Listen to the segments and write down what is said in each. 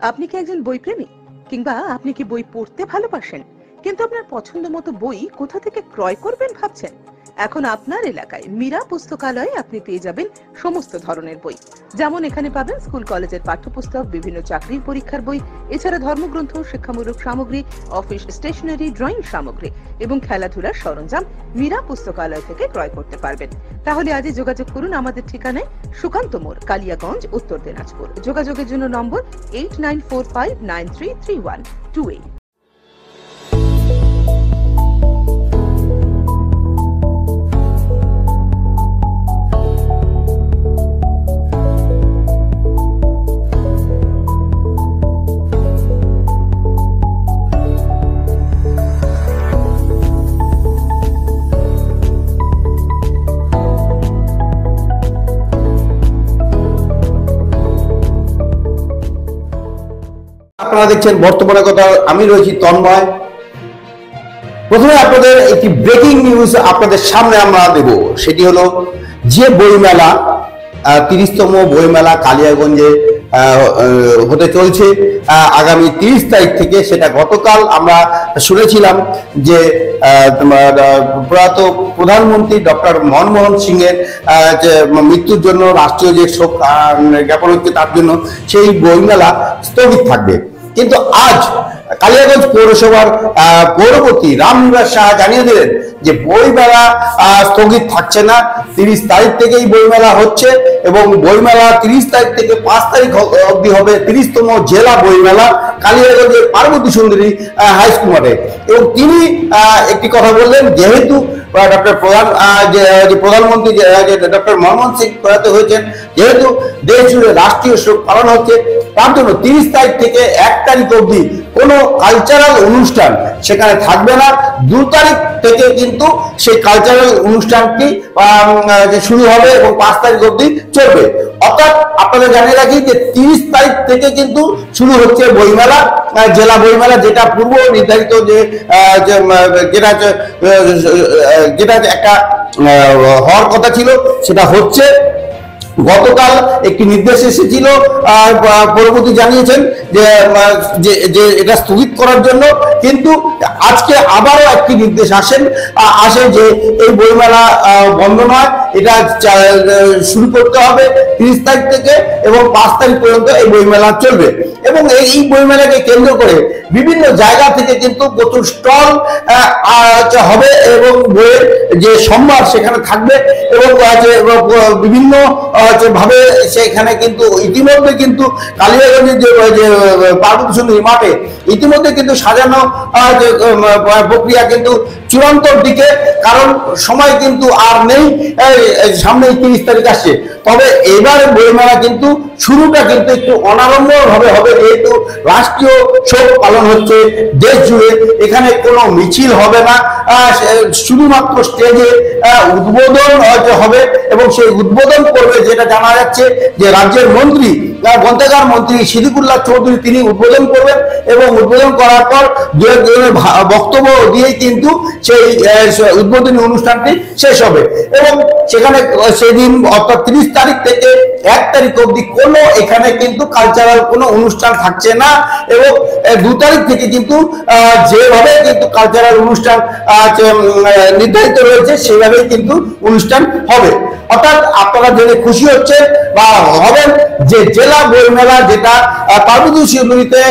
আপনি কি একজন বই প্রেমী, কিংবা আপনি কি বই পড়তে ভালোবাসেন কিন্তু আপনার পছন্দ মতো বই কোথা থেকে ক্রয় করবেন ভাবছেন? এখন আপনার এলাকায় মীরা পুস্তকালয়ে আপনি পেয়ে যাবেন সমস্ত ধরনের বই। যেমন এখানে পাবেন স্কুল কলেজের পাঠ্যপুস্তক, বিভিন্ন চাকরির পরীক্ষার বই, এছাড়া ধর্মগ্রন্থ, শিক্ষামূলক সামগ্রী, অফিস স্টেশনারি, ড্রয়িং সামগ্রী এবং খেলাধুলার সরঞ্জাম মীরা পুস্তকালয় থেকে ক্রয় করতে পারবেন। তাহলে আজই যোগাযোগ করুন আমাদের ঠিকানায়, সুকান্ত মোড়, কালিয়াগঞ্জ, উত্তর দিনাজপুর। যোগাযোগের জন্য নম্বর 8945933128। আপনারা দেখছেন বর্তমানে কথা, আমি রয়েছি তন্ময়। প্রথমে আপনাদের একটি ব্রেকিং নিউজ আপনাদের সামনে আমরা দেব। সেটি হলো যে বইমেলা, 30তম বইমেলা কালিয়াগঞ্জে হতে চলছে আগামী 30 তারিখ থেকে। সেটা গতকাল আমরা শুনেছিলাম যে প্রয়াত প্রধানমন্ত্রী ডক্টর মনমোহন সিং এর যে মৃত্যুর জন্য রাষ্ট্রীয় যে শোক জ্ঞাপন হচ্ছে, তার জন্য সেই বইমেলা স্থগিত থাকবে। কিন্তু আজ কালিয়াগঞ্জ পৌরসভার পৌরপতি রামনিবাস সাহা জানিয়ে দিলেন যে বইমেলা স্থগিত থাকছে না, 30 তারিখ থেকেই বইমেলা হচ্ছে এবং বইমেলা 30 তারিখ থেকে 5 তারিখ অবধি হবে 30তম জেলা বইমেলা কালিয়াগঞ্জের পার্বতী সুন্দরী হাই স্কুল মাঠে। এবং তিনি একটি কথা বললেন, যেহেতু প্রধানমন্ত্রী ডক্টর মনমোহন সিং প্রয়াত হয়েছেন, যেহেতু দেশ জুড়ে রাষ্ট্রীয় শোক পালন হচ্ছে, তার জন্য 30 তারিখ থেকে 1 তারিখ অবধি কোনো কালচারাল অনুষ্ঠান সেখানে থাকবে না। 2 তারিখ থেকে কিন্তু সেই কালচারাল অনুষ্ঠানটি শুরু হবে এবং 5 তারিখ অবধি চলবে। অর্থাৎ আপনাদের জানিয়ে রাখি যে 30 তারিখ থেকে কিন্তু শুরু হচ্ছে বইমেলা, জেলা বইমেলা, যেটা পূর্ব নির্ধারিত যেটা একটা হওয়ার কথা ছিল, সেটা হচ্ছে। গতকাল একটি নির্দেশ এসেছিল, পৌরপতি জানিয়েছেন যে এটা স্থগিত করার জন্য, কিন্তু আজকে আবারও একটি নির্দেশ আসে যে এই বইমেলা বন্ধ নয়, এটা শুরু করতে হবে 30 তারিখ থেকে এবং 5 তারিখ পর্যন্ত এই বইমেলা চলবে। এবং এই বইমেলাকে কেন্দ্র করে বিভিন্ন জায়গা থেকে কিন্তু প্রচুর স্টল হবে এবং বইয়ের যে সম্ভার সেখানে থাকবে এবং বিভিন্ন ভাবে সেখানে কিন্তু ইতিমধ্যে কিন্তু কালিয়াগঞ্জের যে পার্বতী সুন্দরী মাঠে ইতিমধ্যে কিন্তু সাজানো প্রক্রিয়া কিন্তু চূড়ান্তর দিকে, কারণ সময় কিন্তু আর নেই, সামনে 30 তারিখ আসছে। তবে এবার বইমেলা কিন্তু শুরুটা কিন্তু একটু অনাড়ম্বর ভাবে হবে, যেহেতু রাষ্ট্রীয় শোক পালন হচ্ছে দেশ জুড়ে। এখানে কোনো মিছিল হবে না, শুধুমাত্র স্টেজে উদ্বোধন হবে এবং সেই উদ্বোধন করবে, যেটা জানা যাচ্ছে যে রাজ্যের মন্ত্রী, গ্রন্থাগার মন্ত্রী সিদ্দিকুল্লাহ চৌধুরী, তিনি উদ্বোধন করবেন এবং উদ্বোধন করার পর দু একজনের বক্তব্য দিয়েই কিন্তু সেই উদ্বোধনী অনুষ্ঠানটি শেষ হবে। এবং সেখানে সেদিন অর্থাৎ 30 তারিখ থেকে 1 তারিখ অবধি কোনো এখানে কিন্তু কালচারাল কোনো অনুষ্ঠান থাকছে না এবং 2 তারিখ থেকে কিন্তু যেভাবে কিন্তু কালচারাল অনুষ্ঠান নির্ধারিত রয়েছে সেভাবেই কিন্তু অনুষ্ঠান হবে। অর্থাৎ আপনারা জেনে খুশি হচ্ছে বা হবেন যে জেলা বইমেলা যেটা পার্বতী সুন্দরীতে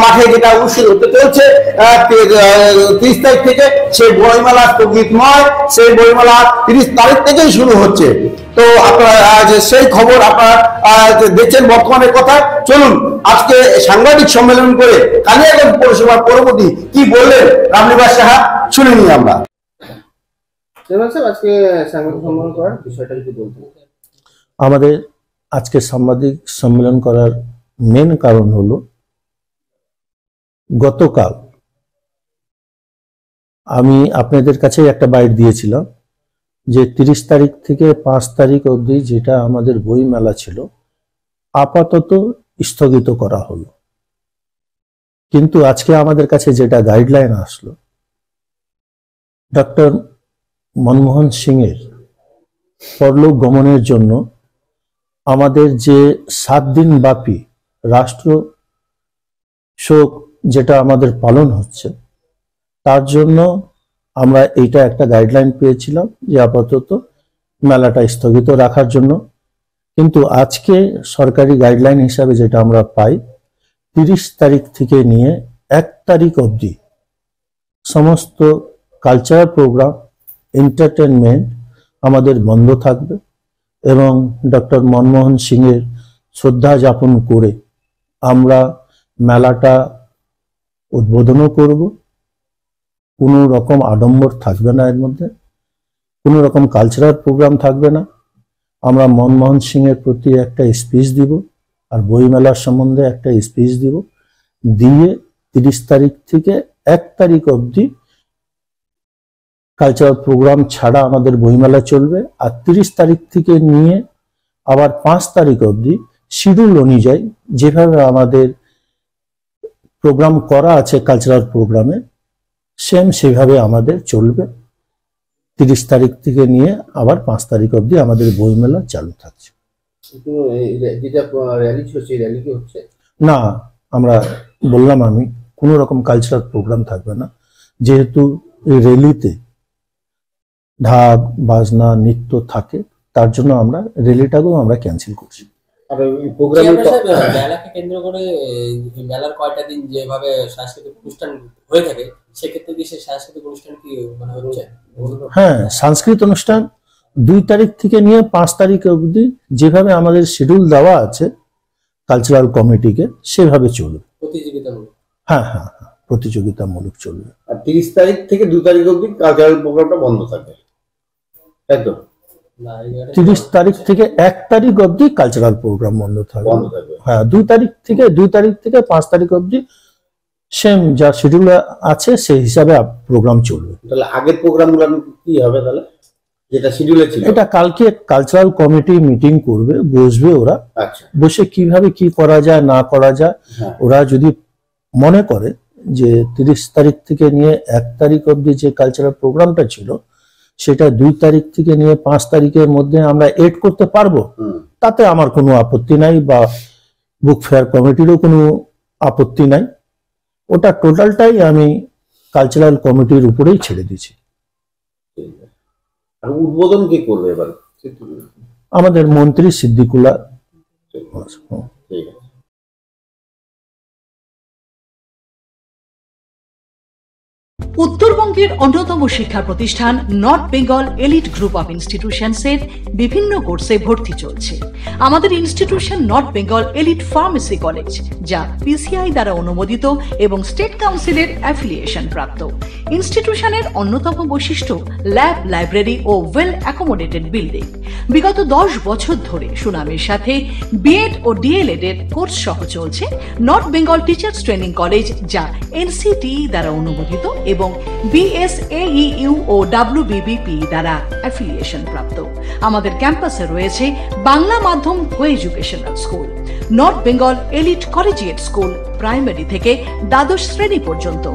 মাঠে যেটা অনুষ্ঠিত হতে চলছে 30 তারিখ থেকে, সেই বইমেলা স্থগিত নয়, সেই বইমেলা 30 তারিখ থেকেই শুরু হচ্ছে। তো আপনারা সেই খবর আপনারা দেখছেন বর্তমানের কথা। চলুন আজকে সাংবাদিক সম্মেলন করে কালিয়াগঞ্জ পৌরসভার পৌরপতি কি বললেন রামনিবাস সাহা, শুনে নিই আমরা। আজকে সাংবাদিক সম্মেলন করার বিষয়টা যদি বলতেন। আমাদের আজকে সাংবাদিক সম্মেলন করার মেন কারণ হলো, গতকাল আমি আপনাদের কাছে একটা বাইট দিয়েছিলাম যে 30 তারিখ থেকে 5 তারিখ অবধি যেটা আমাদের বই মেলা ছিল আপাতত স্থগিত করা হলো। কিন্তু আজকে আমাদের কাছে যেটা গাইডলাইন আসলো, ডক্টর মনমোহন সিং এর পরলোক গমনের জন্য আমাদের যে 7 দিন ব্যাপী রাষ্ট্র শোক যেটা আমাদের পালন হচ্ছে, তার জন্য আমরা এইটা একটা গাইডলাইন পেয়েছিলাম যে আপাতত মেলাটা স্থগিত রাখার জন্য। কিন্তু আজকে সরকারি গাইডলাইন হিসাবে যেটা আমরা পাই, 30 তারিখ থেকে নিয়ে 1 তারিখ অবধি সমস্ত কালচারাল প্রোগ্রাম, এন্টারটেনমেন্ট আমাদের বন্ধ থাকবে এবং ডক্টর মনমোহন সিংয়ের শ্রদ্ধা যাপন করে আমরা মেলাটা উদ্বোধনও করব। কোনো রকম আডম্বর থাকবে না, এর মধ্যে কোনো রকম কালচারাল প্রোগ্রাম থাকবে না। আমরা মনমোহন সিংয়ের প্রতি একটা স্পিচ দিব আর বইমেলার সম্বন্ধে একটা স্পিচ দিব, দিয়ে 30 তারিখ থেকে 1 তারিখ অবধি কালচারাল প্রোগ্রাম ছাড়া আমাদের বইমেলা চলবে। আর 30 তারিখ থেকে নিয়ে আবার 5 তারিখ অবধি শিডিউল অনুযায়ী যেভাবে আমাদের প্রোগ্রাম করা আছে কালচারাল প্রোগ্রামে, সেভাবে আমাদের চলবে। 30 তারিখ থেকে নিয়ে আবার 5 তারিখ অবধি আমাদের বইমেলা চালু থাকছে। যেটা র্যালি ছিল সেই র্যালি কি হচ্ছে না, আমরা বললাম আমি কোনো রকম কালচারাল প্রোগ্রাম থাকবে না, যেহেতু এই র্যালিতে ঢাক বাজনা নৃত্য থাকে, তার জন্য আমরা র্যালিটাকেও আমরা ক্যান্সেল করছি। আর প্রোগ্রামের মেলাকে কেন্দ্র করে মেলার কয়টা দিন যেভাবে সাংস্কৃতিক অনুষ্ঠান হয়ে থাকে, সেক্ষেত্রে কি সেই সাংস্কৃতিক অনুষ্ঠান কি মানে হচ্ছে? হ্যাঁ, সাংস্কৃতিক অনুষ্ঠান 2 তারিখ থেকে নিয়ে 5 তারিখ অবধি যেভাবে আমাদের শিডিউল দেওয়া আছে কালচারাল কমিটিকে, সেভাবে চলবে। প্রতিযোগিতামূলক? হ্যাঁ হ্যাঁ হ্যাঁ, প্রতিযোগিতামূলক চলবে। আর 30 তারিখ থেকে 2 তারিখ অবধি কালচারাল প্রোগ্রামটা বন্ধ থাকবে, তাই তো? 30 তারিখ থেকে 1 তারিখ অবধি কালচারাল প্রোগ্রাম বন্ধ থাকবে। হ্যাঁ, 2 তারিখ থেকে 5 তারিখ অবধি সেম যা শিডিউল আছে সেই হিসাবে প্রোগ্রাম চলবে। তাহলে আগের প্রোগ্রামগুলো কি হবে তাহলে, যেটা শিডিউলে ছিল? এটা কালকে কালচারাল কমিটি মিটিং করবে, বসবে ওরা, আচ্ছা, বসে কিভাবে কি করা যায় না করা যায়। ওরা যদি মনে করে যে 30 তারিখ থেকে নিয়ে 1 তারিখ অবধি যে কালচারাল প্রোগ্রামটা ছিল সেটা 2 তারিখ থেকে নিয়ে 5 তারিখের মধ্যে আমরা এড করতে পারবো, তাতে আমার কোনো আপত্তি নাই, বা বুক ফেয়ার কমিটিরও কোনো আপত্তি নাই। ওটা টোটালটাই আমি কালচারাল কমিটির উপরেই ছেড়ে দিয়েছি। আর উদ্বোধন কে করবে এবার? আমাদের মন্ত্রী সিদ্দিকুল্লাহ। ঠিক আছে। উত্তরবঙ্গের অন্যতম শিক্ষা প্রতিষ্ঠান North Bengal elite group of ইনস্টিটিউশনসের বিভিন্ন কোর্সে ভর্তি চলছে। আমাদের institution North Bengal elite pharmacy college, যা পিসিআই দ্বারা অনুমোদিত এবং স্টেট কাউন্সিলের অ্যাফিলিয়েশন প্রাপ্ত। ইনস্টিটিউশনের অন্যতম বৈশিষ্ট্য ল্যাব, লাইব্রেরি ও ওয়েল অ্যাকোমোডেটেড বিল্ডিং। বিগত 10 বছর ধরে সুনামের সাথে বিএড ও ডিএলএড এর কোর্স সহ চলছে north Bengal teachers training college, যা এনসিটিই দ্বারা অনুমোদিত এবং বিএসএইউ ও ডাব্লিউবিবিপি দ্বারা অ্যাফিলিয়েশন প্রাপ্ত। আমাদের ক্যাম্পাসে রয়েছে বাংলা মাধ্যম কো educational school, north Bengal elite collegiate school, primary থেকে দ্বাদশ শ্রেণী পর্যন্ত।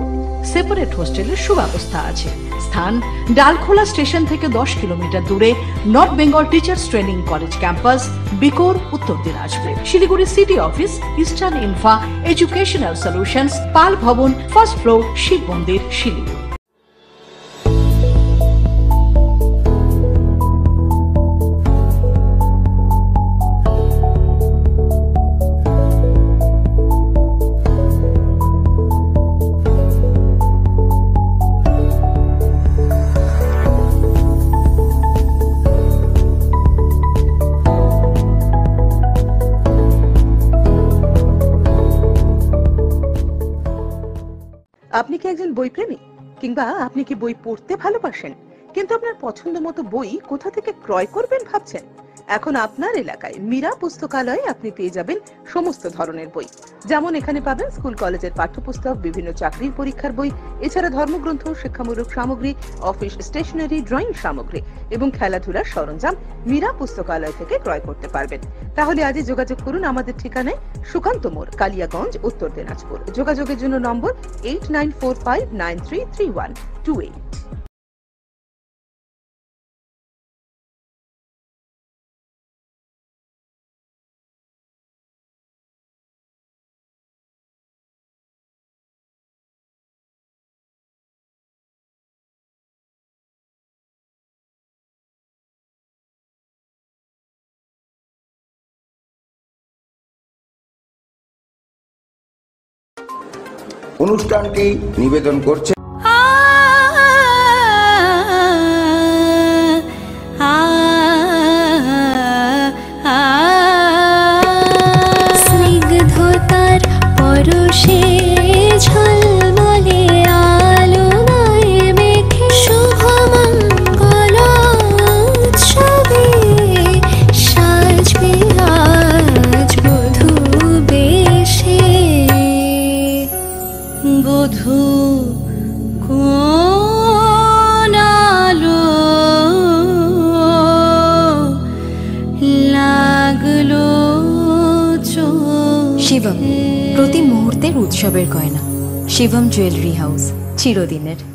সেপারেট হোস্টেলের সুব্যবস্থা আছে। স্থান ডালখোলা স্টেশন থেকে 10 কিলোমিটার দূরে North Bengal teachers training college campus, বিকোর, Uttar Dinajpur. Siliguri city office, eastern infra educational solutions, Pal Bhavan, first floor, Shiva মন্দির, শিলিগুড়ি। আপনি কি একজন বইপ্রেমী, কিংবা আপনি কি বই পড়তে ভালোবাসেন, কিন্তু আপনার পছন্দ মতো বই কোথা থেকে ক্রয় করবেন ভাবছেন? এখন আপনার এলাকায় মীরা পুস্তকালয়ে আপনি পেয়ে যাবেন সমস্ত ধরনের বই। যেমন এখানে পাবেন স্কুল কলেজের পাঠ্যপুস্তক, বিভিন্ন চাকরির পরীক্ষার বই, এছাড়া ধর্মগ্রন্থ, শিক্ষামূলক সামগ্রী, অফিস স্টেশনারি, ড্রয়িং সামগ্রী এবং খেলাধুলার সরঞ্জাম মীরা পুস্তকালয় থেকে ক্রয় করতে পারবেন। তাহলে আজই যোগাযোগ করুন আমাদের ঠিকানায়, সুকান্ত মোড়, কালিয়াগঞ্জ, উত্তর দিনাজপুর। যোগাযোগের জন্য নম্বর 8945933128। অনুষ্ঠানটি নিবেদন করছে স্নিগ্ধতার পরশে ঝলমলে আলোয় মেখে শুভমঙ্গল উৎসবে সাজবে আজ বধূ বেশে। বধূ কোন আলো লাগলো শিবম, প্রতি মুহূর্তের উৎসবের গয়না। শিবম জুয়েলারি হাউস, চিরদিনের।